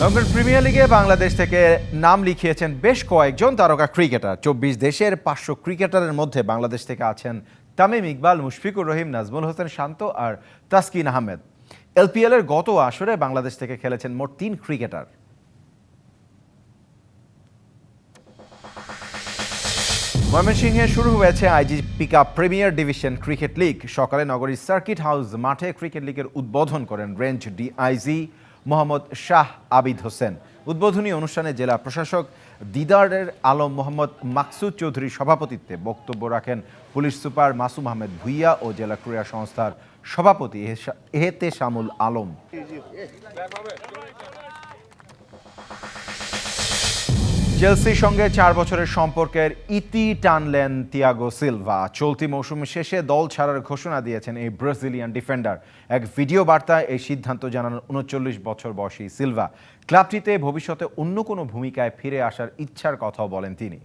London premier লিগে বাংলাদেশ থেকে নাম লিখিয়েছেন বেশ কয়েকজন তারকা ক্রিকেটার। ২৪ দেশের ৫০০ ক্রিকেটারের মধ্যে বাংলাদেশ থেকে আছেন তামিম ইকবাল, মুশফিকুর রহিম, নাজমুল হোসেন শান্ত আর তাসকিন আহমেদ। এলপিএল এর গত আসরে বাংলাদেশ থেকে খেলেছেন মোট ৩ ক্রিকেটার। ময়মনসিংহে শুরু হয়েছে IGP cup premier division cricket league. সকালে নগরীর সার্কিট হাউস মাঠে ক্রিকেট লিগের উদ্বোধন করেন রেঞ্জ ডিআইজি মোহাম্মদ শাহ আবিদ হোসেন। উদ্বোধনী অনুষ্ঠানে জেলা প্রশাসক দিদারের আলম মোহাম্মদ মাকসুদ চৌধুরীর সভাপতিত্বে বক্তব্য রাখেন পুলিশ সুপার মাসুম আহমেদ ভুইয়া ও জেলা ক্রীড়া সংস্থার সভাপতি এহতেশামুল আলম। চেলসির সঙ্গে ৪ বছরের সম্পর্কের ইতি টানলেন থিয়াগো সিলভা। চলতি মৌসুম শেষে দল ছাড়ার ঘোষণা দিয়েছেন এই ব্রাজিলিয়ান ডিফেন্ডার। এক ভিডিও বার্তায় এই সিদ্ধান্ত জানান ৩৯ বছর বয়সী সিলভা। ক্লাবটিতে ভবিষ্যতে অন্য কোনো ভূমিকায় ফিরে আসার ইচ্ছার কথাও বলেন তিনি।